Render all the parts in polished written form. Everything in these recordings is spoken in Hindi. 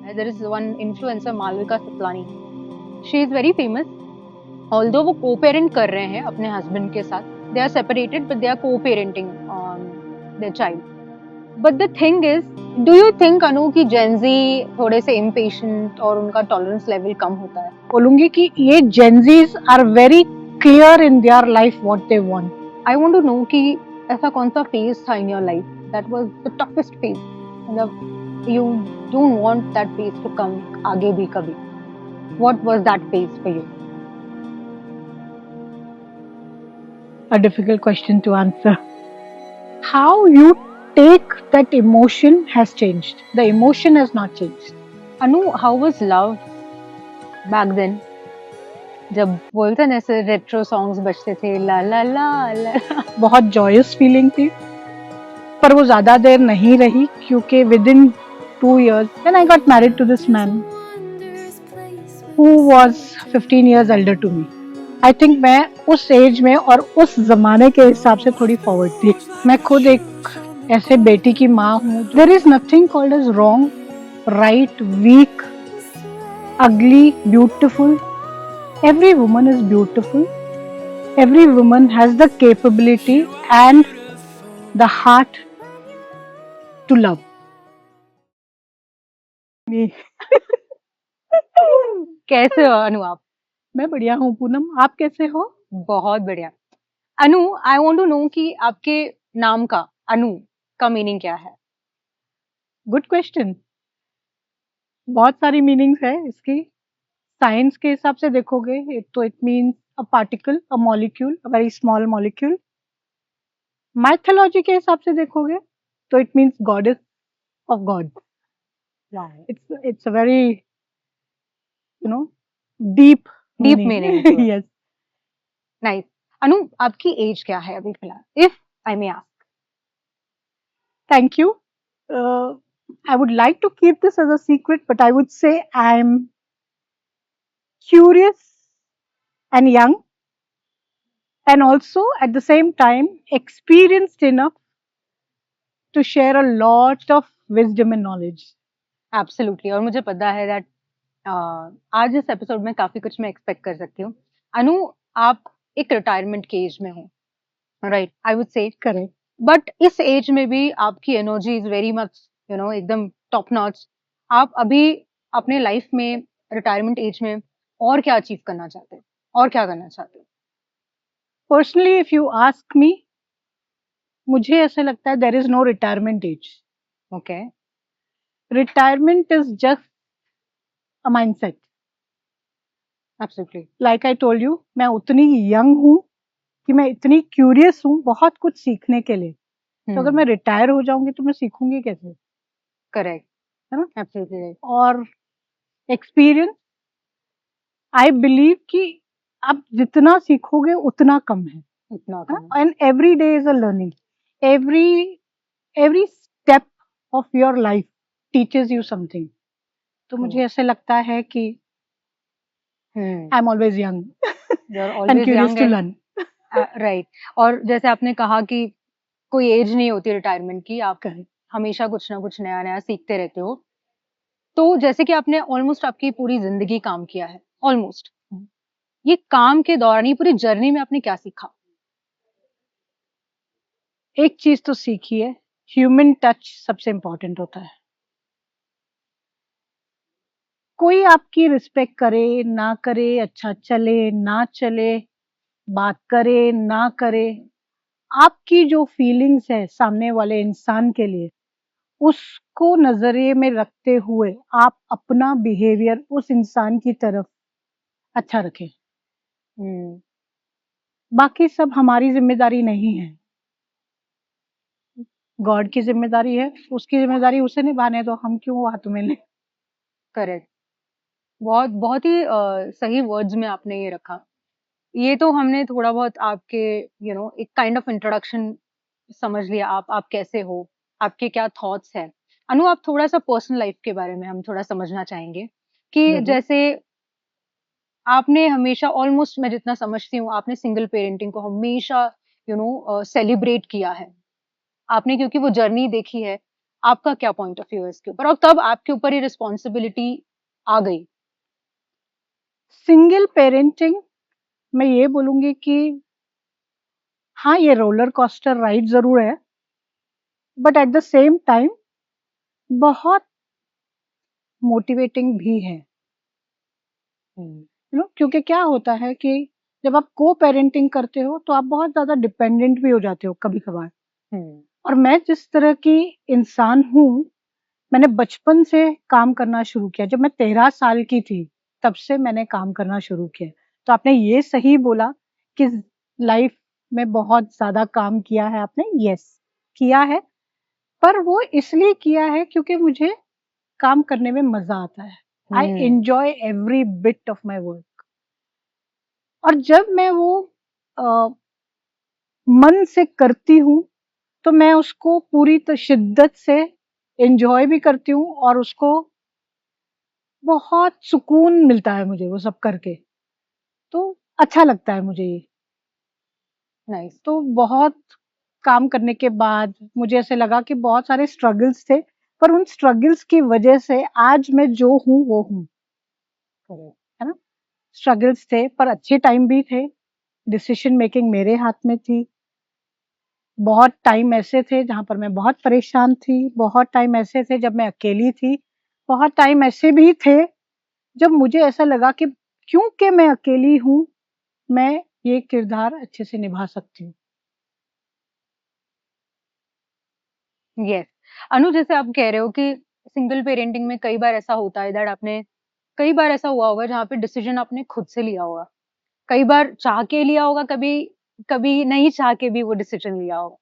है. There is one influencer Malvika Satlani. She is very famous. Although वो co-parent कर रहे हैं अपने husband के साथ, they are separated but they are co-parenting their child. But the thing is, do you think अनु कि Gen Z थोड़े से impatient और उनका tolerance level कम होता है? बोलूंगी कि ये Gen Zs are very clear in their life what they want. I want to know कि ऐसा कौन सा phase था in your life that was the toughest phase, मतलब you don't want that phase to come आगे भी कभी. What was that phase for you? A difficult question to answer. How you take that emotion has changed. The emotion has not changed. Anu, how was love back then? जब बोलते ना ऐसे रेट्रो सॉन्ग्स बजते थे ला ला ला ला बहुत जॉयस फीलिंग थी, पर वो ज्यादा देर नहीं रही क्योंकि with in 2 years when I got married to this man who was 15 years elder to me. I think मैं उस एज में और उस जमाने के हिसाब से थोड़ी फॉरवर्ड थी. मैं खुद एक ऐसे बेटी की माँ हूँ. There is nothing called as wrong, right, weak, ugly, beautiful. Every woman is beautiful. Every woman has the capability and the heart to love. कैसे हो अनु आप? मैं बढ़िया हूँ पूनम, आप कैसे हो? बहुत बढ़िया. अनु, आई वांट टू नो कि आपके नाम का अनु का मीनिंग क्या है? Good question. बहुत सारी मीनिंग्स है इसकी. साइंस के हिसाब से देखोगे तो it means a particle, a molecule, a very small molecule. Mythology के हिसाब से देखोगे तो it means goddess of god. It's a very, you know, deep meaning. Yes. Nice. Anu, आपकी एज क्या है अभी फिलहाल, if I may ask? Thank you. I would like to keep this as a secret, but I would say I'm curious and young, and also at the same time experienced enough to share a lot of wisdom and knowledge. Absolutely. और मुझे पता है दैट आज इस एपिसोड में काफी कुछ मैं एक्सपेक्ट कर सकती हूँ. अनु, आप एक रिटायरमेंट के एज में हो, राइट? आई वुड से करेक्ट. बट इस एज में भी आपकी एनर्जी इज वेरी मच एकदम टॉप नॉच. आप अभी अपने लाइफ में रिटायरमेंट एज में और क्या अचीव करना चाहते हैं, और क्या करना चाहते हैं? Personally if you ask me, मुझे ऐसा लगता है there is no retirement age. Okay. Retirement is just a mindset. Absolutely. Like I told you, मैं उतनी यंग हूँ कि मैं इतनी क्यूरियस हूँ बहुत कुछ सीखने के लिए. तो अगर मैं रिटायर हो जाऊंगी तो मैं सीखूंगी कैसे? करेक्ट है ना? एब्सोल्युटली. और एक्सपीरियंस, आई बिलीव कि आप जितना सीखोगे उतना कम है. इतना कम. And every day is a learning. Every step of your life teaches you something. तो मुझे ऐसे लगता है कि I am always young you are and always curious young to and learn. Right. और जैसे आपने कहा कि कोई एज नहीं होती रिटायरमेंट की, आप करेक्ट. हमेशा कुछ ना कुछ नया नया सीखते रहते हो. तो जैसे कि आपने ऑलमोस्ट आपकी पूरी जिंदगी काम किया है, ऑलमोस्ट, ये काम के दौरान, ये पूरी जर्नी में आपने क्या सीखा? एक चीज तो सीखी है, ह्यूमन टच सबसे इंपॉर्टेंट होता है. कोई आपकी रिस्पेक्ट करे ना करे, अच्छा चले ना चले, बात करे ना करे, आपकी जो फीलिंग्स है सामने वाले इंसान के लिए, उसको नजरिए में रखते हुए आप अपना बिहेवियर उस इंसान की तरफ अच्छा रखें. बाकी सब हमारी जिम्मेदारी नहीं है, गॉड की जिम्मेदारी है. उसकी जिम्मेदारी उसे निभाने, तो हम क्यों हाथ में लें? करेक्ट. बहुत बहुत ही सही वर्ड्स में आपने ये रखा. ये तो हमने थोड़ा बहुत आपके एक काइंड ऑफ इंट्रोडक्शन समझ लिया. आप कैसे हो, आपके क्या थॉट्स हैं. अनु, आप थोड़ा सा पर्सनल लाइफ के बारे में हम थोड़ा समझना चाहेंगे कि जैसे आपने हमेशा, ऑलमोस्ट मैं जितना समझती हूँ, आपने सिंगल पेरेंटिंग को हमेशा सेलिब्रेट किया है. आपने क्योंकि वो जर्नी देखी है, आपका क्या पॉइंट ऑफ व्यू है इसके ऊपर, और कब आपके ऊपर ये रिस्पॉन्सिबिलिटी आ गई? सिंगल पेरेंटिंग, मैं ये बोलूंगी कि हाँ, ये रोलर कोस्टर राइड जरूर है, but at the same time बहुत मोटिवेटिंग भी है। क्योंकि क्या होता है कि जब आप को पेरेंटिंग करते हो तो आप बहुत ज्यादा डिपेंडेंट भी हो जाते हो कभी कभार। और मैं जिस तरह की इंसान हूँ, मैंने बचपन से काम करना शुरू किया। जब मैं 13 साल की थी तब से मैंने काम करना शुरू किया। तो आपने ये सही बोला कि लाइफ में बहुत ज्यादा काम किया है आपने। यस, किया है, पर वो इसलिए किया है क्योंकि मुझे काम करने में मजा आता है। I enjoy every bit of my work. और जब मैं वो मन से करती हूँ तो मैं उसको पूरी शिद्दत से एंजॉय भी करती हूँ, और उसको बहुत सुकून मिलता है मुझे वो सब करके। तो अच्छा लगता है मुझे ये। नाइस। तो बहुत काम करने के बाद मुझे ऐसे लगा कि बहुत सारे स्ट्रगल्स थे, पर उन स्ट्रगल्स की वजह से आज मैं जो हूँ वो हूँ, है ना। स्ट्रगल्स थे पर अच्छे टाइम भी थे। डिसीजन मेकिंग मेरे हाथ में थी। बहुत टाइम ऐसे थे जहां पर मैं बहुत परेशान थी। बहुत टाइम ऐसे थे जब मैं अकेली थी। बहुत टाइम ऐसे भी थे जब मुझे ऐसा लगा कि क्योंकि मैं अकेली हूँ, मैं ये किरदार अच्छे से निभा सकती हूँ। यस। अनु, जैसे आप कह रहे हो कि सिंगल पेरेंटिंग में कई बार ऐसा होता है दैट आपने, कई बार ऐसा हुआ होगा जहाँ पे डिसीजन आपने खुद से लिया होगा, कई बार चाह के लिया होगा, कभी कभी नहीं चाह के भी वो डिसीजन लिया होगा।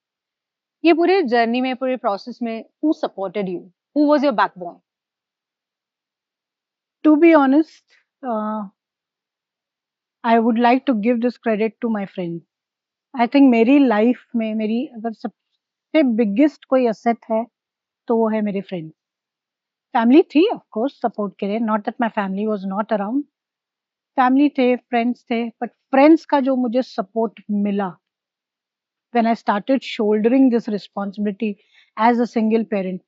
ये पूरे जर्नी में, पूरे प्रोसेस में who supported you, who was your backbone? To be honest, I would like to give this credit to my friend. I think मेरी लाइफ में मेरी अगर सबसे बिगेस्ट कोई असेट है तो वो है मेरे फ्रेंड। फैमिली थी ऑफ कोर्स सपोर्ट के लिए, not that my family was not around. Family थे, फ्रेंड्स थे, बट फ्रेंड्स का जो मुझे सपोर्ट मिला when I started shouldering this responsibility as a single parent,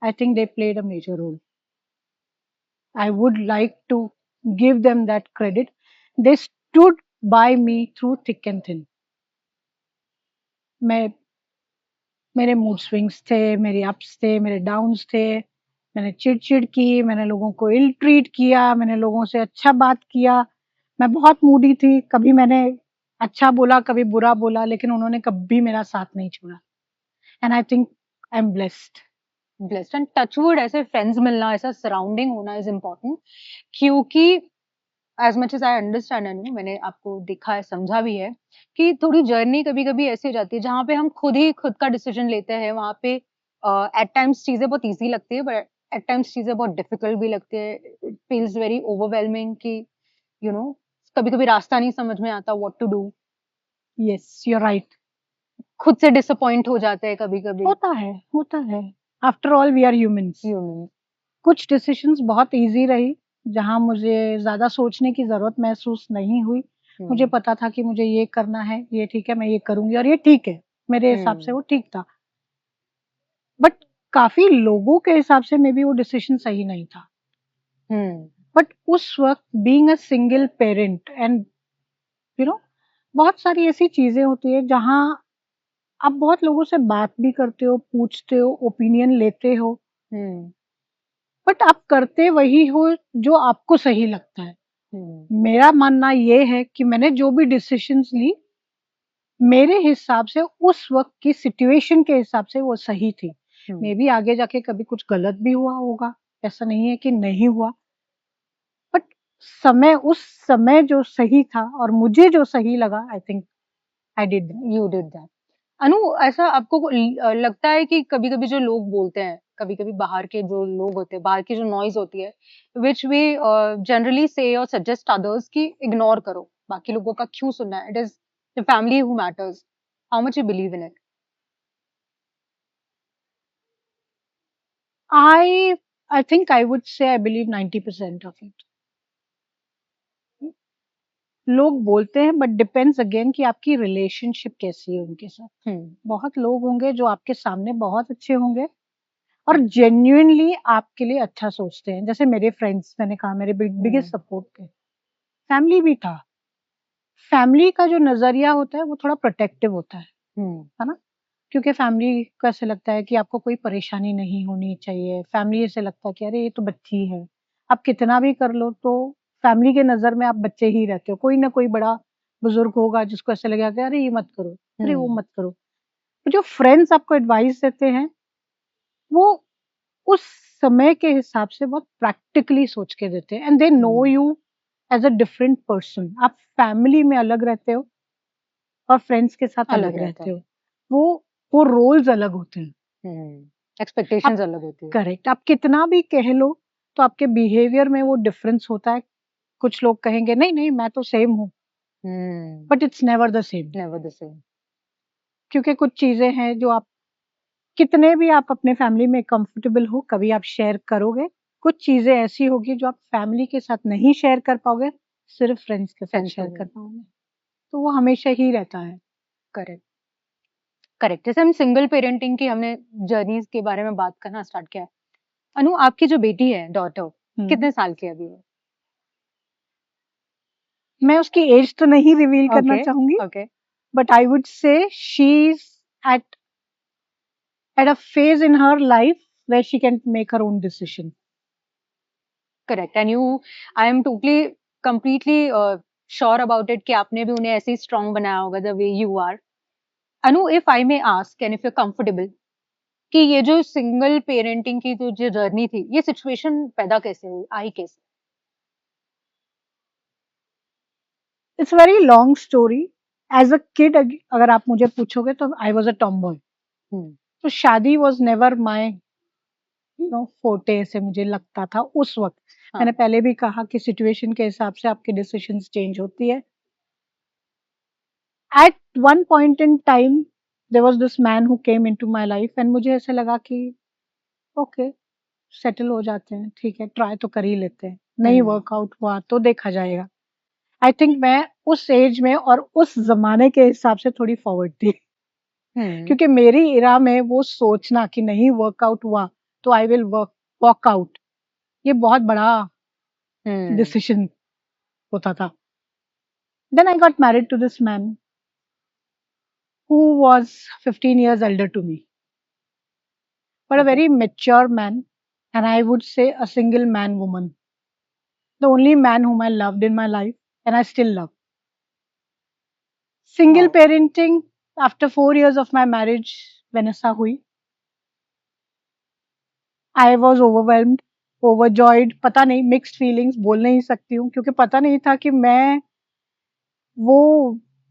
I think they played a major role. I would like to give them that credit. They stood by me through thick and thin. मैं मेरे मूड स्विंग्स थे, मेरे अप्स थे, मेरे डाउन्स थे। मैंने चिड़-चिड़ की, मैंने लोगों को इल ट्रीट किया, मैंने लोगों से अच्छा बात किया। मैं बहुत मूडी थी, कभी मैंने अच्छा बोला, कभी बुरा बोला, लेकिन उन्होंने कभी मेरा साथ नहीं छोड़ा। And I think I am blessed. Blessed and touchwood, ऐसे फ्रेंड्स मिलना, ऐसा सराउंडिंग होना इज इम्पोर्टेंट। क्योंकि as much as I understand, मैंने आपको देखा है, समझा भी है कि थोड़ी जर्नी कभी कभी ऐसी हो जाती है जहाँ पे हम खुद ही खुद का डिसीजन लेते हैं। वहाँ पे एट टाइम्स चीजें बहुत इजी लगती है, बट एट टाइम्स चीजें बहुत डिफिकल्ट भी लगती है। इट फील्स वेरी ओवरवेलमिंग कि यू नो कभी कभी रास्ता नहीं समझ में आता what to do. Yes, you are right. खुद से डिसअपॉइंट हो जाते हैं कभी कभी। होता है, होता है। After all we are humans. Human. कुछ डिसीजंस बहुत इजी रही, जहाँ मुझे ज़्यादा सोचने की ज़रूरत महसूस नहीं हुई। मुझे पता था कि मुझे ये करना है, ये ठीक है, मैं ये करूँगी और ये ठीक है। मेरे हिसाब से वो ठीक था। बट काफ़ी लोगों के हिसाब से मेबी वो डिसीजन सही नहीं था। बट उस वक़्त being a single parent and you know बहुत सारी ऐसी चीज़ें होती हैं जहाँ आप बहुत लोगों से बात भी करते हो, पूछते हो, ओपिनियन लेते हो, बट आप करते वही हो जो आपको सही लगता है। मेरा मानना ये है कि मैंने जो भी डिसीजंस ली, मेरे हिसाब से उस वक़्त की सिचुएशन के हिसाब से वो सही थी। मे बी आगे जाके कभी कुछ गलत भी हुआ होगा, ऐसा नहीं है कि नहीं हुआ। बट उस समय जो सही था और मुझे जो सही लगा, I think I did that. You did that. Anu, ऐसा आपको लगता है कि कभी-कभी जो लोग बोलते हैं, कभी-कभी बाहर के जो लोग होते हैं, बाहर की जो नॉइज़ होती है, व्हिच वी जनरली से और सजेस्ट अदर्स कि इग्नोर करो, बाकी लोगों का क्यों सुनना है? It is the family who matters. How much you believe in it? I I think I would say I believe 90% of it. लोग बोलते हैं बट डिपेंड्स अगेन कि आपकी रिलेशनशिप कैसी है उनके साथ। बहुत लोग होंगे जो आपके सामने बहुत अच्छे होंगे और जेन्युइनली आपके लिए अच्छा सोचते हैं। जैसे मेरे फ्रेंड्स, मैंने कहा मेरे बिगेस्ट सपोर्ट थे, फैमिली भी था। फैमिली का जो नजरिया होता है वो थोड़ा प्रोटेक्टिव होता है ना? क्योंकि फैमिली को ऐसे लगता है कि आपको कोई परेशानी नहीं होनी चाहिए। फैमिली ऐसे लगता है कि अरे ये तो बच्ची है, आप कितना भी कर लो तो फैमिली के नजर में आप बच्चे ही रहते हो। कोई ना कोई बड़ा बुजुर्ग होगा जिसको ऐसे लगेगा कि अरे ये मत करो, अरे वो मत करो। तो जो फ्रेंड्स आपको एडवाइस देते हैं वो उस समय के हिसाब से बहुत प्रैक्टिकली सोच के देते हैं, and they know you as a different person. आप फैमिली में अलग रहते हो और फ्रेंड्स के साथ अलग रहते हो। वो रोल्स अलग होते हैं, एक्सपेक्टेशंस अलग होती है। करेक्ट। आप कितना भी कह लो तो आपके बिहेवियर में वो डिफरेंस होता है। कुछ लोग कहेंगे नहीं नहीं मैं तो सेम हूँ, but it's never the same. Never the same. क्योंकि कुछ चीजें हैं जो आप कितने भी आप अपने फैमिली में कंफर्टेबल हो, कभी आप शेयर करोगे। कुछ चीजें ऐसी होगी जो आप फैमिली के साथ नहीं शेयर कर पाओगे, सिर्फ फ्रेंड्स के साथ शेयर कर पाओगे। तो वो हमेशा ही रहता है। Correct correct. जैसे हम सिंगल पेरेंटिंग की हमने जर्नीज के बारे में बात करना स्टार्ट किया है, अनु आपकी जो बेटी है डॉटर कितने साल की है अभी वो? मैं उसकी एज तो नहीं रिवील करना चाहूंगी, but I would say she is at a phase in her life where she can make her own decision. Correct. And you, I am totally, completely sure about it कि आपने भी उन्हें ऐसे ही strong बनाया होगा the way you are. Anu, if I may ask and if you're comfortable, कि ये जो सिंगल पेरेंटिंग की जो जर्नी थी, ये सिचुएशन पैदा कैसे हुई, आई कैसे? It's a very long story. As a kid, अगर आप मुझे पूछोगे तो I was a tomboy. तो शादी was never my फोर्टे से मुझे लगता था उस वक्त। मैंने पहले भी कहा कि सिचुएशन के हिसाब से आपकी डिसीजंस चेंज होती है। At one point in time there was this man who came into my life, and मुझे ऐसे लगा कि ओके सेटल हो जाते हैं, ठीक है ट्राई तो कर ही लेते हैं, नहीं वर्कआउट हुआ तो देखा जाएगा। आई थिंक मैं उस एज में और उस जमाने के हिसाब से थोड़ी फॉरवर्ड थी, क्योंकि मेरी इरा में वो सोचना कि नहीं वर्कआउट हुआ तो आई विल वॉक आउट, ये बहुत बड़ा डिसीजन होता था। Then I got married to this man who was 15 years elder to me, but a very mature man, and I would say a single man woman, the only man whom I loved in my life and I still love. Single parenting after 4 years of my marriage when ऐसा हुई, I was overwhelmed, overjoyed, पता नहीं mixed feelings बोल नहीं सकती हूँ, क्योंकि पता नहीं था कि मैं वो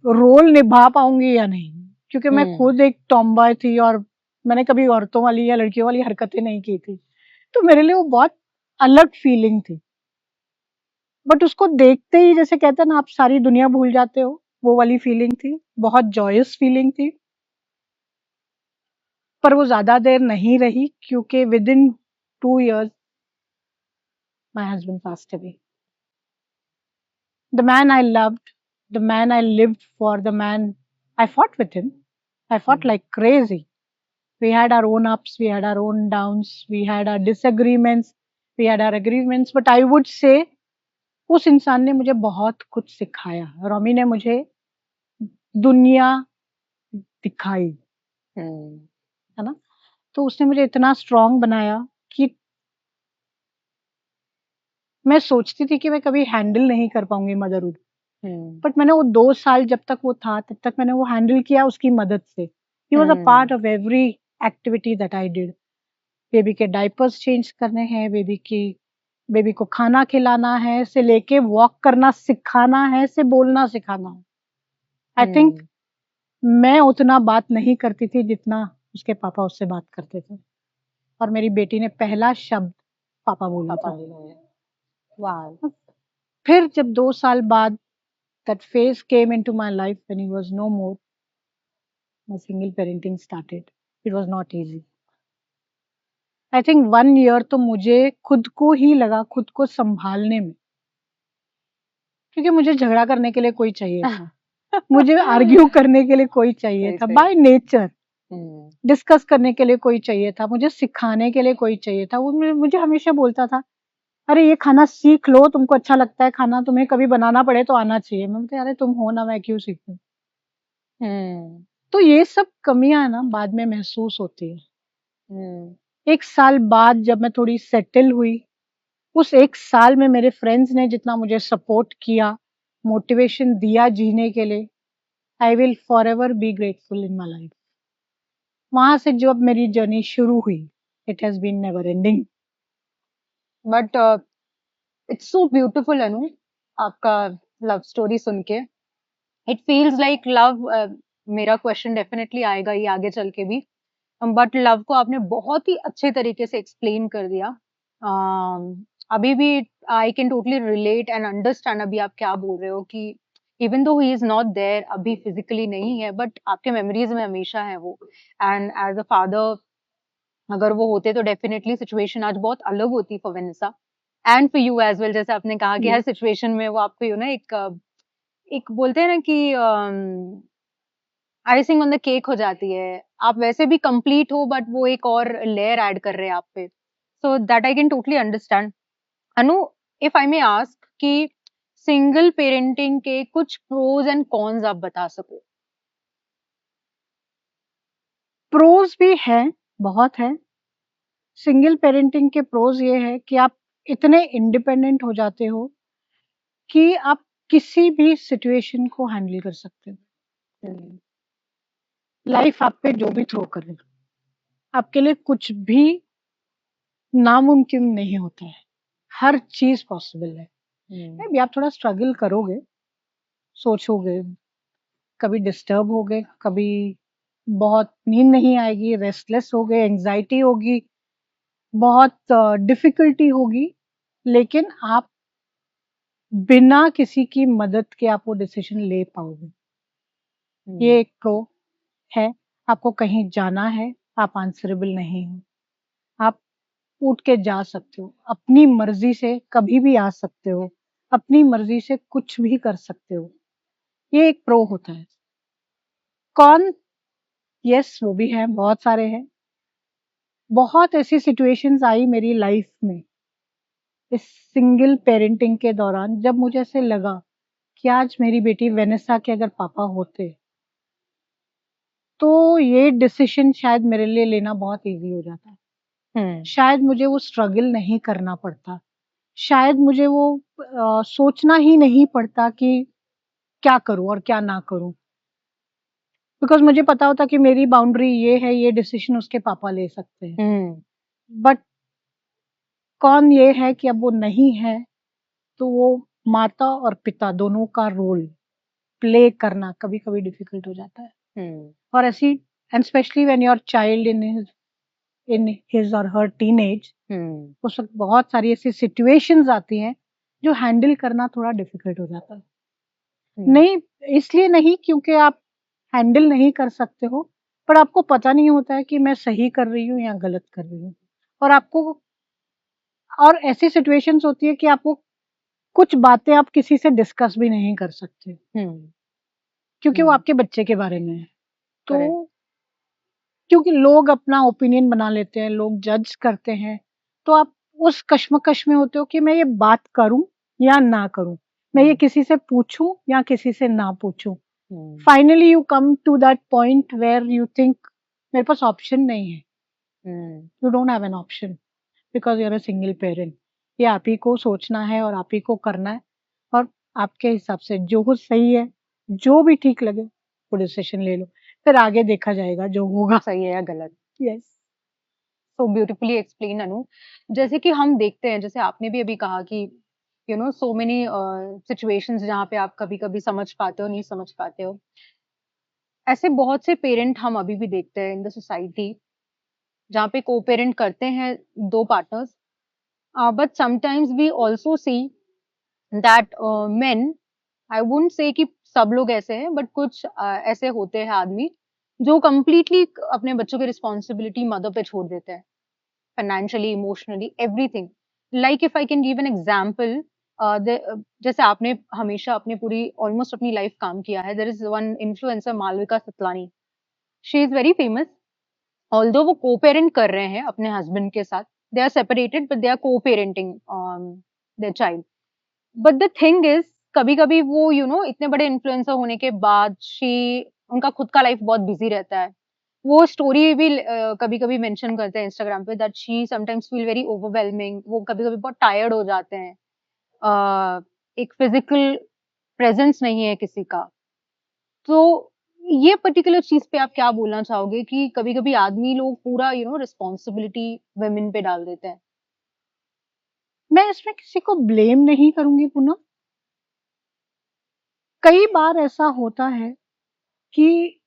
रोल निभा पाऊंगी या नहीं, क्योंकि मैं खुद एक टॉमबॉय थी और मैंने कभी औरतों वाली या लड़कियों वाली हरकतें नहीं की थी। तो मेरे लिए वो बहुत अलग फीलिंग थी। बट उसको देखते ही जैसे कहते हैं ना आप सारी दुनिया भूल जाते हो, वो वाली फीलिंग थी, बहुत जॉयस फीलिंग थी। पर वो ज्यादा देर नहीं रही, क्योंकि with in 2 years my husband passed away. The man I loved, the man I lived for, the man I fought with him. I fought like crazy. We had our own ups, we had our own downs, we had our disagreements, we had our agreements. But I would say उस इंसान ने मुझे बहुत कुछ सिखाया। रॉमी ने मुझे दुनिया दिखाई, है ना? तो उसने मुझे इतना स्ट्रांग बनाया कि मैं सोचती थी कि मैं कभी हैंडल नहीं कर पाऊंगी मदरहुड, बट मैंने वो 2 साल जब तक वो था तब तक मैंने वो हैंडल किया उसकी मदद से। He was a part of every activity that I did. Baby के डायपर्स चेंज करने हैं, बेबी को खाना खिलाना है, से लेके वॉक करना सिखाना है, से बोलना सिखाना है। आई थिंक मैं उतना बात नहीं करती थी जितना उसके पापा उससे बात करते थे, और मेरी बेटी ने पहला शब्द पापा बोला था। वाह। फिर जब 2 साल बाद that phase came into my life when he was no more, my single parenting started. It was not easy. I think 1 year तो मुझे खुद को ही लगा, खुद को संभालने में, क्योंकि मुझे झगड़ा करने के लिए कोई चाहिए था, मुझे आर्ग्यू करने के लिए कोई चाहिए था बाय नेचर। डिस्कस करने के लिए कोई चाहिए था, मुझे सिखाने के लिए कोई चाहिए था। वो मुझे हमेशा बोलता था, अरे ये खाना सीख लो, तुमको अच्छा लगता है खाना, तुम्हें कभी बनाना पड़े तो आना चाहिए। मैं बोलती, अरे तुम हो ना, मैं क्यों सीखूं। तो ये सब कमियां ना बाद में महसूस होती है। एक साल बाद जब मैं थोड़ी सेटल हुई, उस एक साल में मेरे फ्रेंड्स ने जितना मुझे सपोर्ट किया, मोटिवेशन दिया जीने के लिए, I will for ever be grateful in my life. वहां से जो अब मेरी जर्नी शुरू हुई, it has been never ending. But it's so beautiful Anu, आपका लव स्टोरी सुन के इट फील्स लाइक लव। मेरा क्वेश्चन डेफिनेटली आएगा ही आगे चल के भी, बट लव को आपने बहुत ही अच्छे तरीके से एक्सप्लेन कर दिया। अभी भी I can totally relate and understand अभी आप क्या बोल रहे हो कि even though he is not there, अभी फिजिकली नहीं है, बट आपके मेमोरीज में हमेशा है वो। एंड एज अ फादर अगर वो होते तो डेफिनेटली सिचुएशन आज बहुत अलग होती for Vanessa and for you as well. जैसे आपने कहा कि हर सिचुएशन में वो आपको यू नो एक बोलते हैं ना कि आइसिंग ऑन द केक हो जाती है। आप वैसे भी कंप्लीट हो, बट वो एक और लेयर ऐड कर रहे हैं आप पे। So that I can totally understand. Anu, if I may ask कि सिंगल पेरेंटिंग के कुछ प्रोज एंड कॉन्स आप बता सको। प्रोज भी है, बहुत है। सिंगल पेरेंटिंग के प्रोज ये है कि आप इतने इंडिपेंडेंट हो जाते हो कि आप किसी भी सिचुएशन को हैंडल कर सकते हो। लाइफ आप पे जो भी थ्रो करे, आपके लिए कुछ भी नामुमकिन नहीं होता है, हर चीज पॉसिबल है। मे भी आप थोड़ा स्ट्रगल करोगे, सोचोगे, कभी डिस्टर्ब होगे, कभी बहुत नींद नहीं आएगी, रेस्टलेस होगे, एंजाइटी होगी, बहुत डिफिकल्टी होगी, लेकिन आप बिना किसी की मदद के आप वो डिसीजन ले पाओगे। ये एक प्रो है। आपको कहीं जाना है, आप आंसरेबल नहीं हो, आप उठ के जा सकते हो, अपनी मर्जी से कभी भी आ सकते हो, अपनी मर्जी से कुछ भी कर सकते हो। ये एक प्रो होता है। कौन? यस, वो भी है, बहुत सारे हैं। बहुत ऐसी सिचुएशंस आई मेरी लाइफ में इस सिंगल पेरेंटिंग के दौरान, जब मुझे ऐसे लगा कि आज मेरी बेटी वेनेसा के अगर पापा होते तो ये डिसीजन शायद मेरे लिए लेना बहुत इजी हो जाता। शायद मुझे वो स्ट्रगल नहीं करना पड़ता, शायद मुझे वो सोचना ही नहीं पड़ता कि क्या करूं और क्या ना करूं, बिकॉज मुझे पता होता कि मेरी बाउंड्री ये है, ये डिसीजन उसके पापा ले सकते हैं। बट कौन ये है कि अब वो नहीं है, तो वो माता और पिता दोनों का रोल प्ले करना कभी कभी डिफिकल्ट हो जाता है। और ऐसी, and specially when your child in his और हर टीनेज, उस वक्त बहुत सारी ऐसी सिचुएशंस आती हैं जो हैंडल करना थोड़ा डिफिकल्ट हो जाता है। नहीं, इसलिए नहीं क्योंकि आप हैंडल नहीं कर सकते हो, पर आपको पता नहीं होता है कि मैं सही कर रही हूँ या गलत कर रही हूँ। और आपको, और ऐसी सिचुएशंस होती है कि आपको कुछ बातें आप किसी से डिस्कस भी नहीं कर सकते, क्योंकि वो आपके बच्चे के बारे में है। तो क्योंकि लोग अपना ओपिनियन बना लेते हैं, लोग जज करते हैं, तो आप उस कश्मकश में होते हो कि मैं ये बात करूं या ना करूं, मैं ये किसी से पूछूं या किसी से ना पूछूं। Finally you come to that point where you think मेरे पास ऑप्शन नहीं है। You don't have an option because you are a single parent. ये आप ही को सोचना है और आप ही को करना है, और आपके हिसाब से जो सही है, जो भी ठीक लगे वो डिसीजन ले लो, फिर आगे देखा जाएगा जो होगा, सही है या गलत। यस, सो ब्यूटीफुली एक्सप्लेन अनु। जैसे कि हम देखते हैं, जैसे आपने भी अभी कहा कि you no so many situations जहाँ पे आप कभी कभी समझ पाते हो, नहीं समझ पाते हो। ऐसे बहुत से पेरेंट हम अभी भी देखते हैं इन द सोसाइटी जहाँ पे को पेरेंट करते हैं दो partners, but sometimes we also see that men, I wouldn't say कि सब लोग ऐसे हैं, बट कुछ ऐसे होते हैं आदमी जो कंप्लीटली अपने बच्चों की रिस्पॉन्सिबिलिटी मदर पे छोड़ देते हैं, financially, emotionally, everything. Like if I can give an example, जैसे आपने हमेशा अपने पूरी ऑलमोस्ट अपनी लाइफ काम किया है, there is one influencer Malvika Satlani, she is very famous, although वो को पेरेंट कर रहे हैं अपने हस्बैंड के साथ, they are separated but they are coparenting their child, but the thing is कभी कभी वो इतने बड़े इन्फ्लुएंसर होने के बाद उनका खुद का लाइफ बहुत बिजी रहता है। वो स्टोरी भी कभी कभी मेंशन करते हैं इंस्टाग्राम पे that she sometimes feel very overwhelming, वो कभी कभी बहुत टायर्ड हो जाते हैं, एक फिजिकल प्रेजेंस नहीं है किसी का। तो ये पर्टिकुलर चीज पे आप क्या बोलना चाहोगे कि कभी कभी आदमी लोग पूरा रिस्पॉन्सिबिलिटी वेमेन पे डाल देते हैं? मैं इसमें किसी को ब्लेम नहीं करूंगी पूनम। कई बार ऐसा होता है कि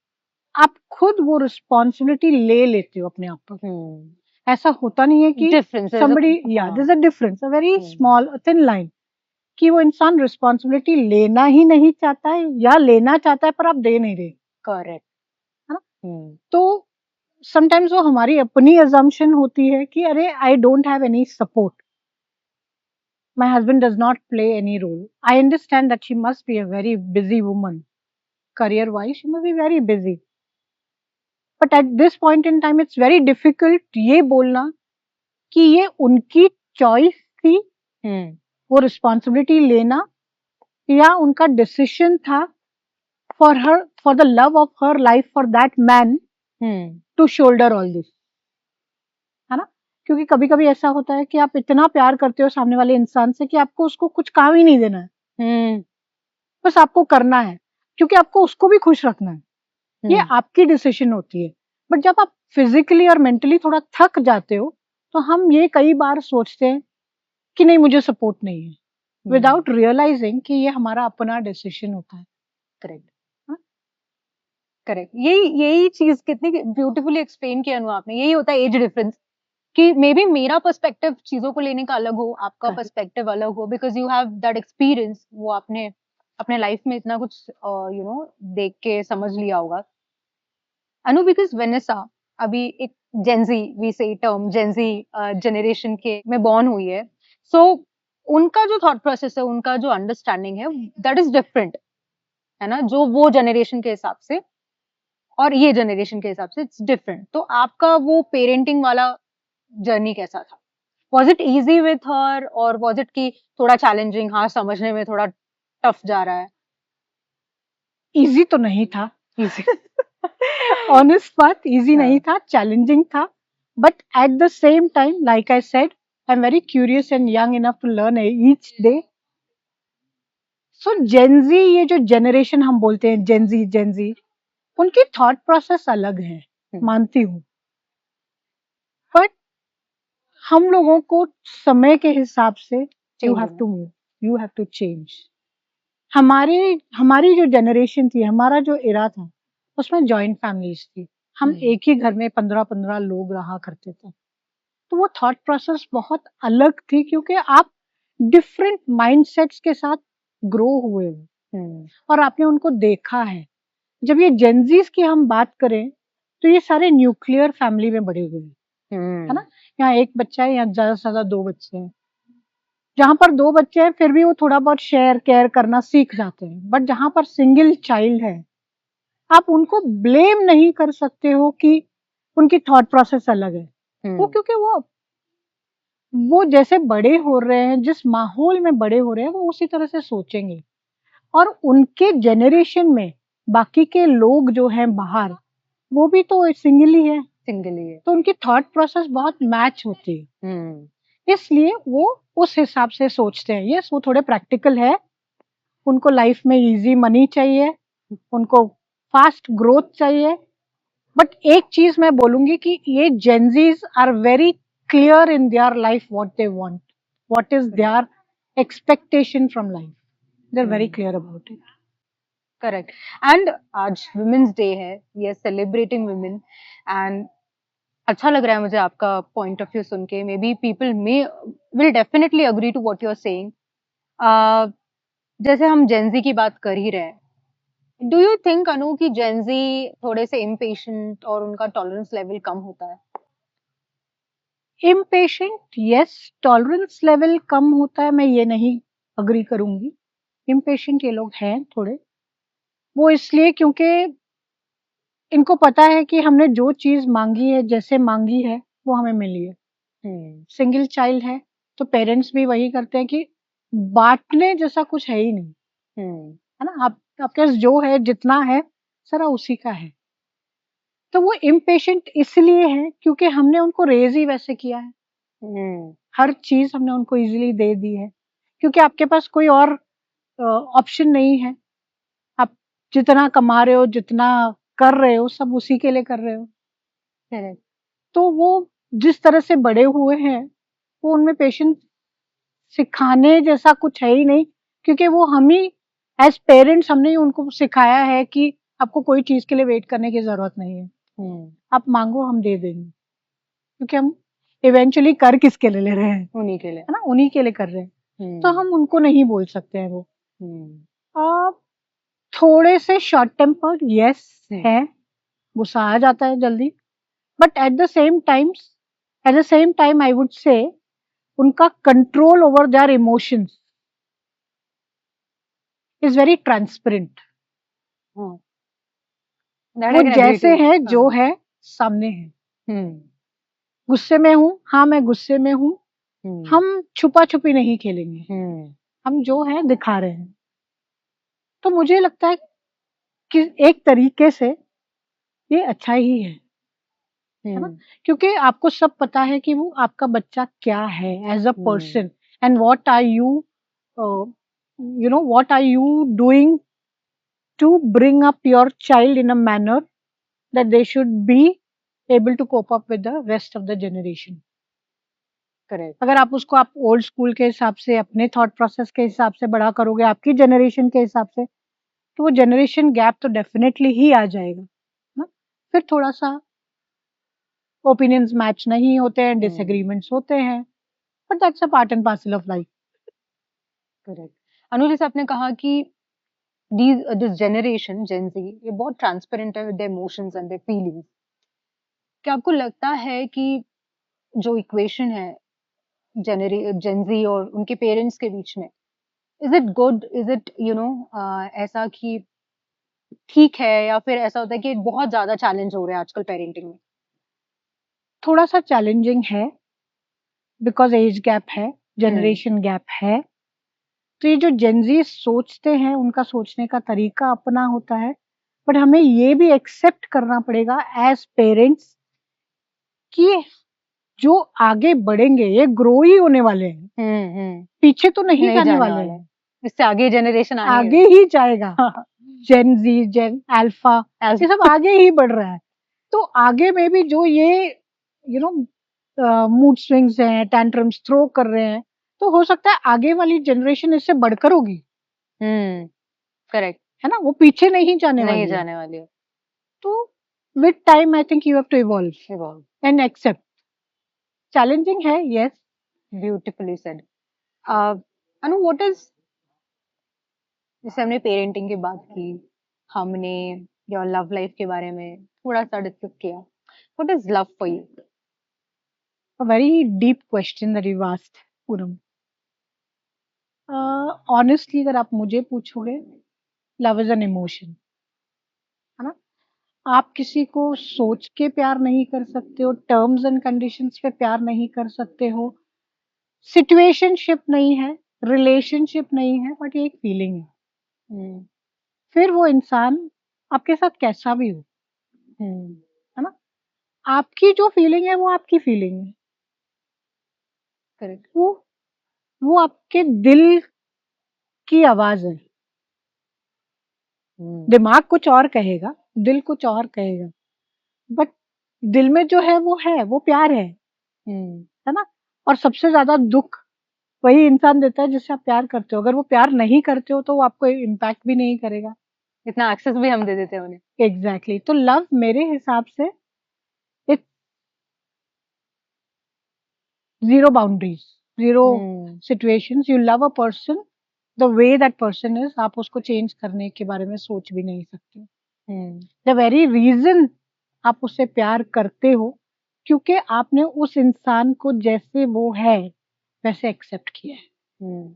आप खुद वो रिस्पॉन्सिबिलिटी ले लेते हो अपने आप पर। ऐसा होता नहीं है कि difference somebody, yeah, there's a difference, a very small thin line, कि वो इंसान रिस्पॉन्सिबिलिटी लेना ही नहीं चाहता है या लेना चाहता है पर आप दे नहीं रहे, करेक्ट। है ना? तो समटाइम्स वो हमारी अपनी अजम्पशन होती है कि अरे I don't have any support, my husband does not play any role. I understand that she must be a very busy woman, career wise she must be very busy, but at this point in time it's very difficult ये बोलना कि ये उनकी चॉइस थी, वो रिस्पॉन्सिबिलिटी लेना, या उनका डिसीजन था for her, for the love of her life, for that man to shoulder all this, है ना? क्योंकि कभी कभी ऐसा होता है कि आप इतना प्यार करते हो सामने वाले इंसान से कि आपको उसको कुछ काम ही नहीं देना है, बस आपको करना है क्योंकि आपको उसको भी खुश रखना है, ये आपकी डिसीजन होती है। बट जब आप फिजिकली और मेंटली थोड़ा थक जाते हो तो हम ये कई बार सोचते हैं कि नहीं मुझे सपोर्ट नहीं है, विदाउट रियलाइजिंग कि ये हमारा अपना डिसीजन होता है। Correct, correct. यही यही चीज कितनी ब्यूटीफुली एक्सप्लेन किया अनु आपने। यही होता है एज डिफरेंस, कि मे बी मेरा पर्सपेक्टिव चीजों को लेने का अलग हो, आपका पर्सपेक्टिव अलग हो, because you have that experience, वो आपने अपने लाइफ में इतना कुछ देख के समझ लिया होगा। अनु, बिकॉज वेनेसा अभी एक जेंजी, वी से टर्म जेंजी जनरेशन के में बॉर्न हुई है, सो उनका जो थॉट प्रोसेस है, उनका जो अंडरस्टैंडिंग है, दैट इज डिफरेंट, है ना, जो वो जनरेशन के हिसाब से और ये जनरेशन के हिसाब से इट्स डिफरेंट। तो आपका वो पेरेंटिंग वाला जर्नी कैसा था? Was it easy with her और वॉज इट की थोड़ा चैलेंजिंग, हाँ समझने में थोड़ा टफ जा रहा है? इजी तो नहीं था, इजी ऑनेस्ट बात, इजी नहीं था, चैलेंजिंग था, but at the same time like I said I am very curious and young enough to learn each day. So Gen Z, ये जो जनरेशन हम बोलते हैं जेंजी, उनकी थॉट प्रोसेस अलग है, मानती हूँ, बट हम लोगों को समय के हिसाब से you have to move, you have to change. हमारी जो जनरेशन थी, हमारा जो एरा था, उसमें जॉइंट फैमिलीज थी, हम एक ही घर में 15-15 लोग रहा करते थे, तो वो थॉट प्रोसेस बहुत अलग थी क्योंकि आप डिफरेंट माइंडसेट्स के साथ ग्रो हुए हो और आपने उनको देखा है। जब ये जेंजीज की हम बात करें तो ये सारे न्यूक्लियर फैमिली में बड़े हुए हैं, है ना? यहाँ एक बच्चा है, यहाँ ज्यादा से ज्यादा 2 बच्चे हैं। जहां पर 2 बच्चे हैं फिर भी वो थोड़ा बहुत शेयर केयर करना सीख जाते हैं, बट जहां पर सिंगल चाइल्ड है, आप उनको ब्लेम नहीं कर सकते हो कि उनकी थॉट प्रोसेस अलग है। वो क्योंकि वो जैसे बड़े हो रहे हैं, जिस माहौल में बड़े हो रहे हैं, वो उसी तरह से सोचेंगे, और उनके जनरेशन में बाकी के लोग जो हैं बाहर, वो भी तो सिंगल ही है, तो उनकी थॉट प्रोसेस बहुत मैच होती है, इसलिए वो उस हिसाब से सोचते हैं। यस, वो थोड़े प्रैक्टिकल है, उनको लाइफ में इजी मनी चाहिए, उनको फास्ट ग्रोथ चाहिए, बट एक चीज मैं बोलूंगी कि ये Gen Zs are very clear in their life what they want, what is their expectation from life, they are very clear about it. Correct. And आज वुमेन्स डे है, we are celebrating women, and अच्छा लग रहा है मुझे आपका पॉइंट ऑफ व्यू सुन के। Maybe people may will definitely agree to what you are saying. जैसे हम जेंजी की बात कर ही रहे हैं, डू यू थिंक अनु कि जेंजी थोड़े से इम्पेशेंट और उनका टॉलरेंस लेवल कम होता है? इम्पेशेंट, यस, टॉलरेंस लेवल कम होता है, मैं ये नहीं अग्री करूंगी। इम्पेशेंट ये लोग हैं थोड़े, वो इसलिए क्योंकि इनको पता है कि हमने जो चीज मांगी है, जैसे मांगी है, वो हमें मिली है। सिंगल चाइल्ड है तो पेरेंट्स भी वही करते हैं कि बांटने जैसा कुछ है ही नहीं, है ना। आपके पास जो है, जितना है, सारा उसी का है। तो वो इम्पेशेंट इसलिए है क्योंकि हमने उनको रेज ही वैसे किया है। हर चीज हमने उनको इजीली दे दी है, क्योंकि आपके पास कोई और ऑप्शन नहीं है। आप जितना कमा रहे हो, जितना कर रहे हो, सब उसी के लिए कर रहे हो। करेक्ट। तो वो जिस तरह से बड़े हुए हैं, वो उनमें पेशेंस सिखाने जैसा कुछ है ही नहीं, क्योंकि वो हम ही एज पेरेंट्स हमने ही उनको सिखाया है कि आपको कोई चीज के लिए वेट करने की जरूरत नहीं है। आप मांगो, हम दे देंगे, क्योंकि हम इवेंचुअली कर किसके लिए ले रहे हैं? उन्हीं के लिए, है ना, उन्हीं के लिए कर रहे हैं। तो हम उनको नहीं बोल सकते हैं वो। आप थोड़े से शॉर्ट टेम्पर्ड यस है, गुस्सा आ जाता है जल्दी, but at the same time I would say उनका control over their emotions is very transparent. वो जैसे है, जो है, सामने है। गुस्से में हूँ, हाँ मैं गुस्से में हूँ, हम छुपा छुपी नहीं खेलेंगे, हम जो है दिखा रहे हैं। तो मुझे लगता है कि एक तरीके से ये अच्छा ही है ना, क्योंकि आपको सब पता है कि वो आपका बच्चा क्या है as a person, and what are you what are you doing to bring up your child in a manner that they should be able to cope up with the rest of the generation. Correct. अगर आप उसको आप ओल्ड स्कूल के हिसाब से, अपने थॉट प्रोसेस के हिसाब से बड़ा करोगे, आपकी जनरेशन के हिसाब से, तो वो जनरेशन गैप तो डेफिनेटली ही आ जाएगा ना। फिर थोड़ा सा ओपिनियंस मैच नहीं होते हैं, डिसएग्रीमेंट्स होते हैं, but that's a part and parcel of life. Correct. Anu, जैसे आपने कहा कि दिस जनरेशन जेन ज़ी ये बहुत ट्रांसपेरेंट है with their emotions and their feelings. क्या आपको लगता है कि जो इक्वेशन है जेन ज़ी और उनके पेरेंट्स के बीच में, is it good, is it ऐसा कि ठीक है, या फिर ऐसा होता है कि बहुत ज्यादा चैलेंज हो रहा है आजकल पेरेंटिंग में? थोड़ा सा चैलेंजिंग है, बिकॉज एज गैप है, जनरेशन गैप है। तो ये जो जेनजी सोचते हैं, उनका सोचने का तरीका अपना होता है, बट हमें ये भी एक्सेप्ट करना पड़ेगा एज पेरेंट्स कि जो आगे बढ़ेंगे ये ग्रो ही होने वाले हैं, पीछे तो नहीं जाने वाले हैं। इससे आगे जनरेशन आगे ही जाएगा। जेन जी, जेन अल्फा, ये सब आगे ही बढ़ रहा है। तो आगे में भी जो ये मूड स्विंग्स हैं, टैंट्रम्स थ्रो कर रहे हैं, तो हो सकता है आगे वाली जनरेशन इससे बढ़कर होगी। करेक्ट है ना, वो पीछे नहीं जाने वाली है। तो with time I think you have to evolve and accept. Challenging है, yes. Beautifully said. Anu, what is, जैसे हमने पेरेंटिंग की बात की, हमने योर लव लाइफ के बारे में थोड़ा सा डिस्कस किया, what is love for you? A very deep question that you've asked, Poonam. Honestly अगर आप मुझे पूछोगे, लव इज एन इमोशन, है ना। आप किसी को सोच के प्यार नहीं कर सकते हो, टर्म्स एंड कंडीशंस पे प्यार नहीं कर सकते हो, सिचुएशनशिप नहीं है, रिलेशनशिप नहीं है, बट ये एक फीलिंग है। फिर वो इंसान आपके साथ कैसा भी हो, है ना, आपकी जो फीलिंग है वो आपकी फीलिंग है। करेक्ट। वो आपके दिल की आवाज है। दिमाग कुछ और कहेगा, दिल कुछ और कहेगा, बट दिल में जो है वो प्यार है ना। और सबसे ज्यादा दुख वही इंसान देता है जिससे आप प्यार करते हो। अगर वो प्यार नहीं करते हो तो वो आपको इम्पैक्ट भी नहीं करेगा, इतना एक्सेस भी हम दे देते हैं उन्हें। एग्जैक्टली तो लव मेरे हिसाब से it's zero boundaries, zero situations. You love a person the way that person is. आप उसको चेंज करने के बारे में सोच भी नहीं सकते। The very reason आप उससे प्यार करते हो, क्योंकि आपने उस इंसान को जैसे वो है वैसे एक्सेप्ट किया है।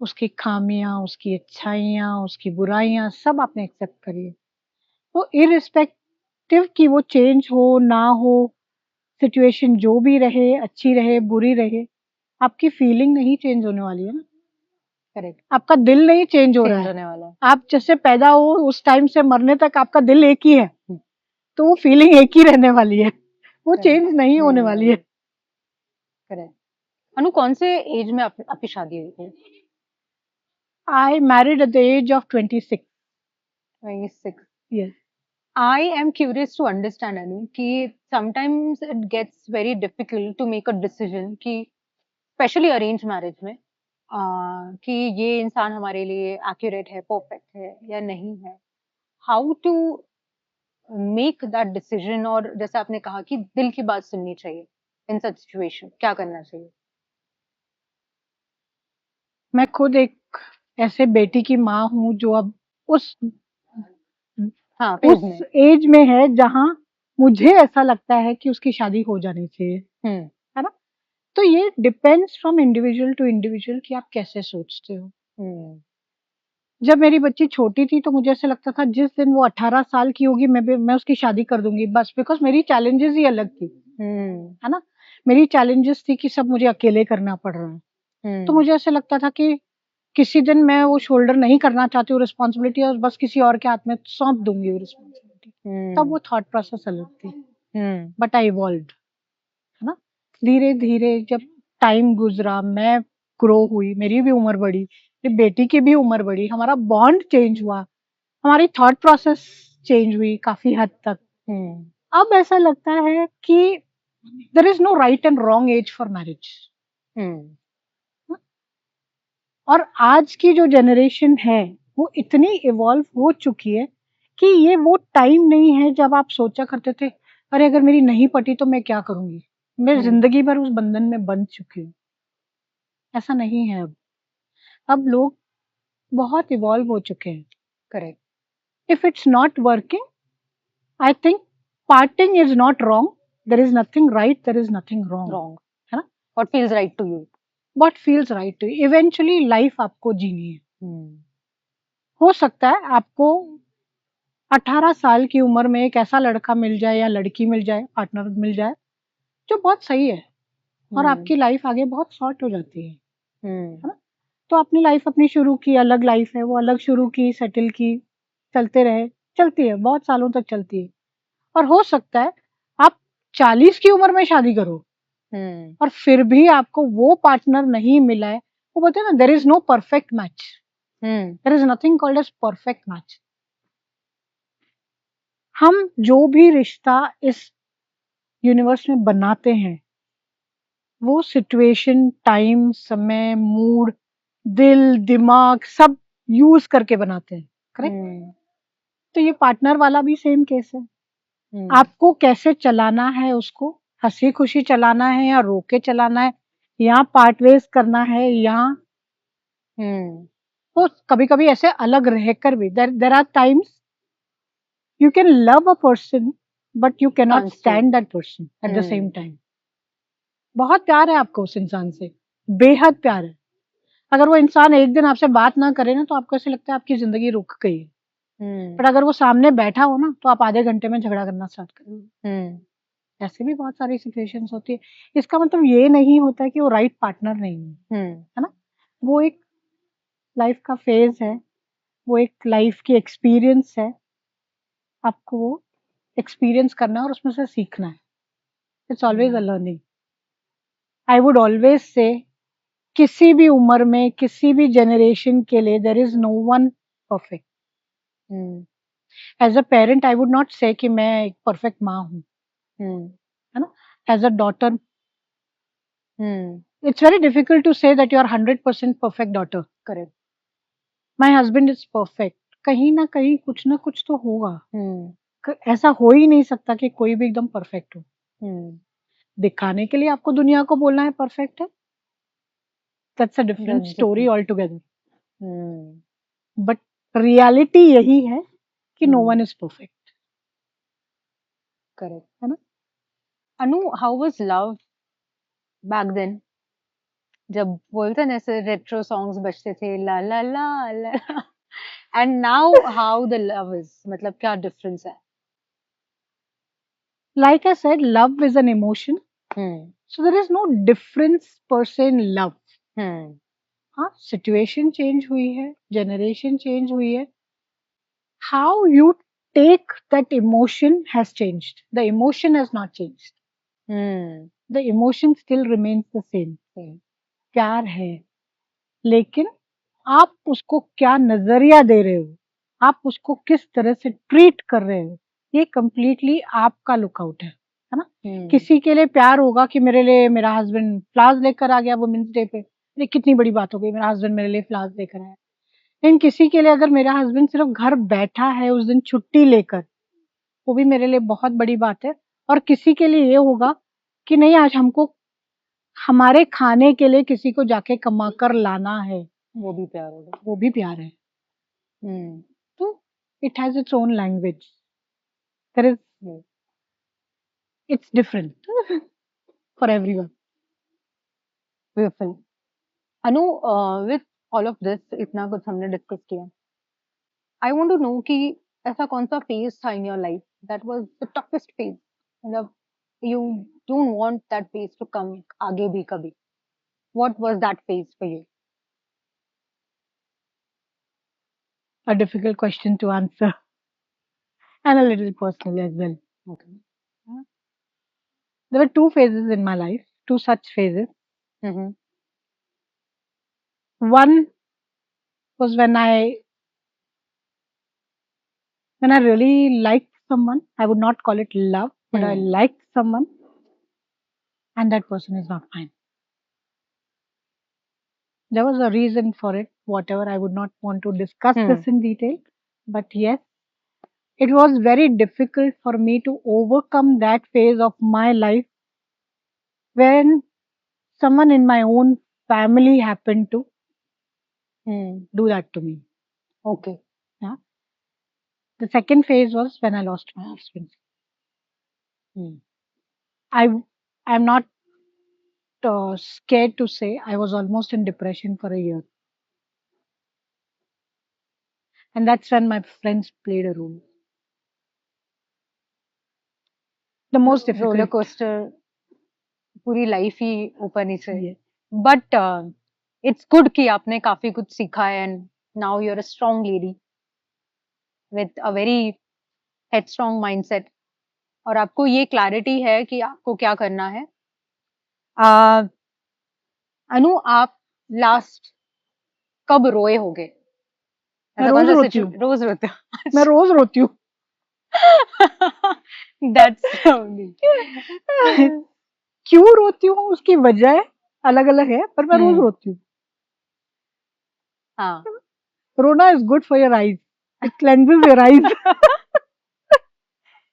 उसकी खामियां, उसकी अच्छाइयां, उसकी बुराइयां सब आपने एक्सेप्ट करी है। तो इररिस्पेक्ट इरेस्पेक्टिव कि वो चेंज हो ना हो, सिचुएशन जो भी रहे, अच्छी रहे बुरी रहे, आपकी फीलिंग नहीं चेंज होने वाली है ना, करेक्ट, आपका दिल नहीं चेंज हो रहा चेंज है। होने वाला है। आप जैसे पैदा हो उस टाइम से मरने तक आपका दिल एक ही है, हम्म, तो वो फीलिंग एक ही रहने वाली है, वो करेक्ट। चेंज नहीं होने वाली है। करेक्ट। अनु, कौन से एज में आपकी शादी हुई थी? I married at the age of 26। 26। Yes. I am curious to understand, Anu, कि sometimes it gets very difficult to make a decision कि especially arranged marriage में कि ये इंसान हमारे लिए accurate है, perfect है या नहीं है. How to make that decision, और जैसे आपने कहा कि दिल की बात सुननी चाहिए in such situation, क्या करना चाहिए? मैं खुद एक ऐसे बेटी की माँ हूँ जो अब उस हाँ, फेज उस में। एज में है जहाँ मुझे ऐसा लगता है कि उसकी शादी हो जानी चाहिए, हम्म, है ना? तो ये depends from individual to individual कि आप कैसे सोचते हो। हम्म, जब मेरी बच्ची छोटी थी तो मुझे ऐसा लगता था जिस दिन वो 18 साल की होगी मैं उसकी शादी कर दूंगी बस, बिकॉज मेरी चैलेंजेस ही अलग थी, हम्म, है ना? मेरी चैलेंजेस थी कि सब मुझे अकेले करना पड़ रहा है। तो हम्म, मुझे ऐसा लगता था कि किसी दिन मैं वो शोल्डर नहीं करना चाहती हूँ रिस्पॉन्सिबिलिटी, और बस किसी और के हाथ में सौंप दूंगी वो रिस्पॉन्सिबिलिटी। तब हम्म, वो थॉट प्रोसेस अलग थी, हम्म, बट आई इवॉल्व्ड, है ना? धीरे धीरे जब टाइम गुजरा, मैं ग्रो हुई, मेरी भी उम्र बढ़ी, मेरी बेटी की भी उम्र बढ़ी, हमारा बॉन्ड चेंज हुआ, हमारी थॉट प्रोसेस चेंज हुई काफी हद तक। हम्म, अब ऐसा लगता है कि there is no right and wrong as for marriage. Hmm, और आज की जो जनरेशन है वो इतनी इवॉल्व हो चुकी है कि ये वो टाइम नहीं है जब आप सोचा करते थे अरे अगर मेरी नहीं पटी तो मैं क्या करूंगी, मैं हम्म, जिंदगी भर उस बंधन में बंध चुकी हूँ। ऐसा नहीं है अब लोग बहुत इवॉल्व हो चुके हैं। Correct, if it's not working, I think parting is not wrong, there is nothing right, there is nothing wrong, wrong, है ना? What feels right to you. What feels right to, eventually life आपको जीनी है। हम्म, हो सकता है आपको 18 साल की उम्र में एक ऐसा लड़का मिल जाए या लड़की मिल जाए, पार्टनर मिल जाए जो बहुत सही है, और हम्म, आपकी लाइफ आगे बहुत शॉर्ट हो जाती हम्म, है ना? तो अपनी लाइफ अपनी शुरू की, अलग लाइफ है वो, अलग शुरू की, सेटल की, चलते रहे, चलती है, बहुत सालों तक चलती है। और हो सकता है आप 40 की उम्र में शादी करो हम्म, और फिर भी आपको वो पार्टनर नहीं मिला है। वो बोलते हैं ना, there is no perfect match, hmm, there is nothing called as perfect match. हम जो भी रिश्ता इस यूनिवर्स में बनाते हैं वो सिचुएशन, टाइम, समय, मूड, दिल, दिमाग सब यूज करके बनाते हैं, करेक्ट? हम्म, तो ये पार्टनर वाला भी सेम केस है। हम्म, आपको कैसे चलाना है उसको, हंसी खुशी चलाना है या रोके चलाना है, या पार्ट वेज करना है, या हम्म, तो कभी कभी ऐसे अलग रहकर भी there are times you can love a person but you can not can't stay. Stand that person at the same hmm, time. बहुत प्यार है आपको उस इंसान से, बेहद प्यार है, अगर वो इंसान एक दिन आपसे बात ना करे ना तो आपको ऐसे लगता है आपकी जिंदगी रुक गई है। हम्म, पर अगर वो सामने बैठा हो ना तो आप आधे घंटे में झगड़ा करना स्टार्ट करोगे। हम्म, ऐसे भी बहुत सारी सिचुएशंस होती है। इसका मतलब ये नहीं होता कि वो राइट पार्टनर नहीं हम्म, है ना? वो एक लाइफ का फेज है, वो एक लाइफ की एक्सपीरियंस है, आपको वो एक्सपीरियंस करना है और उसमें से सीखना है। It's always a learning. I would always say किसी भी उम्र में किसी भी जनरेशन के लिए there is no one perfect. Hmm, as a parent I would not say कि मैं एक परफेक्ट माँ हूँ, हम्म, है ना? As a daughter hmm, it's very difficult to say that you are 100% perfect daughter. Correct, my husband is perfect, कहीं ना कुछ तो होगा। हम्म, ऐसा हो ही नहीं सकता कि कोई भी एकदम परफेक्ट हो। हम्म, दिखाने के लिए आपको दुनिया को बोलना है परफेक्ट है, that's a different that's story different. All together. Hmm, but reality यही है कि no one hmm, is perfect, correct. है ना? अनु, how was love back then? जब बोलते हैं ना ऐसे रेट्रो सॉन्ग्स बजते थे, ला ला ला ला, and now how the love is, मतलब क्या डिफरेंस है? Like I said, love is an emotion. So there is no difference per se in love. हाँ, situation change हुई है, generation change हुई है. How you take that emotion has changed. The emotion has not changed. The emotion still remains the same. प्यार है, लेकिन आप उसको क्या नजरिया दे रहे हो, आप उसको किस तरह से ट्रीट कर रहे हो, ये कंप्लीटली आपका लुकआउट है ना. किसी के लिए प्यार होगा कि मेरे लिए मेरा हस्बैंड फ्लावर्स लेकर आ गया वुमेन्स डे पे, ये कितनी बड़ी बात हो गई, मेरा हस्बैंड मेरे लिए फ्लावर्स लेकर आया. लेकिन किसी के लिए अगर मेरा हस्बैंड सिर्फ घर बैठा है उस दिन छुट्टी लेकर, वो भी मेरे लिए बहुत बड़ी बात है. और किसी के लिए ये होगा कि नहीं, आज हमको हमारे खाने के लिए किसी को जाके कमा कर लाना है, वो भी प्यार होगा, वो भी प्यार है. तो it has its own language. There is, it's different for everyone. Beautiful. Anu, with all of this, इतना कुछ हमने डिस्कस किया, आई वांट टू नो कि ऐसा कौन सा फेज था in your life that was the toughest phase, मतलब you don't want that phase to come आगे भी कभी. What was that phase for you? A difficult question to answer and a little personal as well. Okay. There were two phases in my life, two such phases. One was when I really liked someone. I would not call it love, but I liked someone, and that person is not mine. There was a reason for it, whatever. I would not want to discuss this in detail, but yes, it was very difficult for me to overcome that phase of my life when someone in my own family happened to do that to me. Okay. Yeah. The second phase was when I lost my husband. I'm not scared to say I was almost in depression for a year. And that's when my friends played a role. The most difficult. Roller coaster पूरी लाइफ ही ऊपर नीचे. Yes. बट इट्स गुड कि आपने काफी कुछ सीखा है, and now you are a strong lady with a very headstrong mindset, और आपको ये क्लैरिटी है कि आपको क्या करना है. अनु, आप लास्ट कब रोए होगे? मैं रोज रोती हूँ. रोज रोते हो? मैं रोज रोती हूँ. That's क्यों रोती हूँ उसकी वजह अलग अलग है, पर मैं रोज रोती हूँ. हाँ. रोना is good for your eyes. It cleanses your eyes.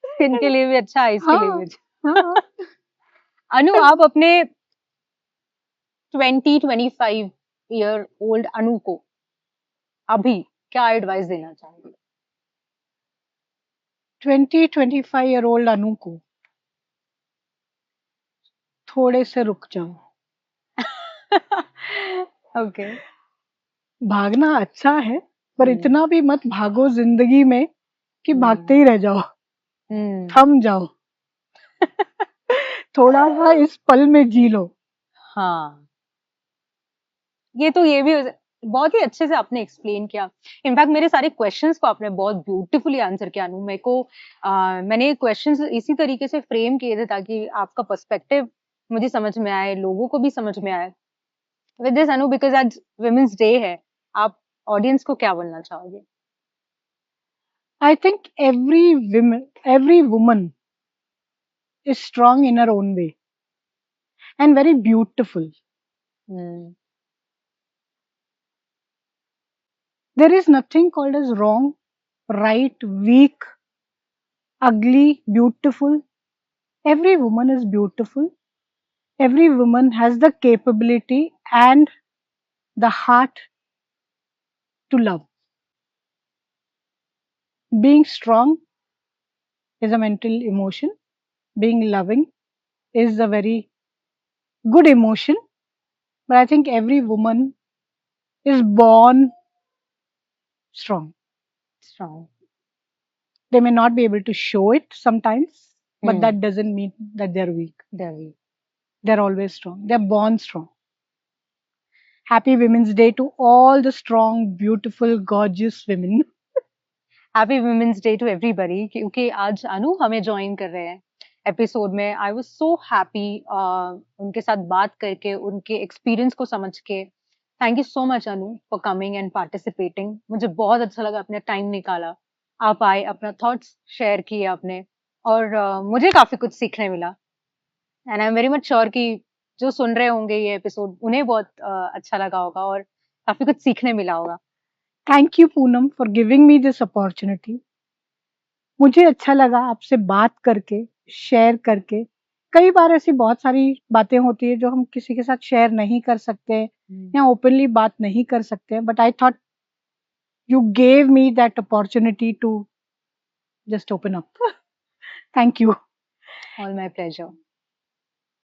Skin के लिए भी अच्छा, आईज के लिए भी अच्छा. हाँ. अनु, आप अपने 20-25 ईयर ओल्ड अनु को अभी क्या एडवाइस देना चाहोगे? 20-25 ईयर ओल्ड अनु को थोड़े से रुक जाओ. ओके. भागना अच्छा है, पर इतना भी मत भागो जिंदगी में कि भागते ही रह जाओ. थम जाओ. थोड़ा सा इस पल में जी लो. हाँ, ये भी बहुत ही अच्छे से आपने एक्सप्लेन किया. इनफैक्ट मेरे सारे क्वेश्चंस को आपने बहुत ब्यूटीफुली आंसर किया अनु. मेरे को मैंने क्वेश्चंस इसी तरीके से फ्रेम किए थे ताकि आपका पर्सपेक्टिव मुझे समझ में आए, लोगों को भी समझ में आए. विद दिस अनु, बिकॉज आज वुमेन्स डे है, आप ऑडियंस को क्या बोलना चाहोगे? I think every woman is strong in her own way and very beautiful. There is nothing called as wrong, right, weak, ugly, beautiful. Every woman is beautiful. Every woman has the capability and the heart to love. Being strong is a mental emotion. Being loving is a very good emotion. But I think every woman is born strong. Strong. They may not be able to show it sometimes, but Hmm. that doesn't mean that they're weak. There we. They're always strong. They're born strong. Happy Women's Day to all the strong, beautiful, gorgeous women. Happy women's day to everybody क्योंकि आज अनु हमें ज्वाइन कर रहे हैं एपिसोड में। आई वाज सो हैप्पी उनके साथ बात करके, उनके एक्सपीरियंस को समझ के। Thank you so much Anu for coming and participating. मुझे बहुत अच्छा लगा, अपने टाइम निकाला, आप आए, अपना थॉट्स शेयर किए आपने, और मुझे काफी कुछ सीखने मिला। And I am very much sure कि जो सुन रहे होंगे ये एपिसोड उन्हें बहुत अच्छा लगा होगा और काफी कुछ सीखने मिला होगा। Thank you, Poonam, for giving me this opportunity. मुझे अच्छा लगा आपसे बात करके, शेयर करके। कई बार ऐसी बहुत सारी बातें होती है जो हम किसी के साथ शेयर नहीं कर सकते या ओपनली बात नहीं कर सकते, but I thought you gave me that opportunity to just open up. Thank you. All my pleasure.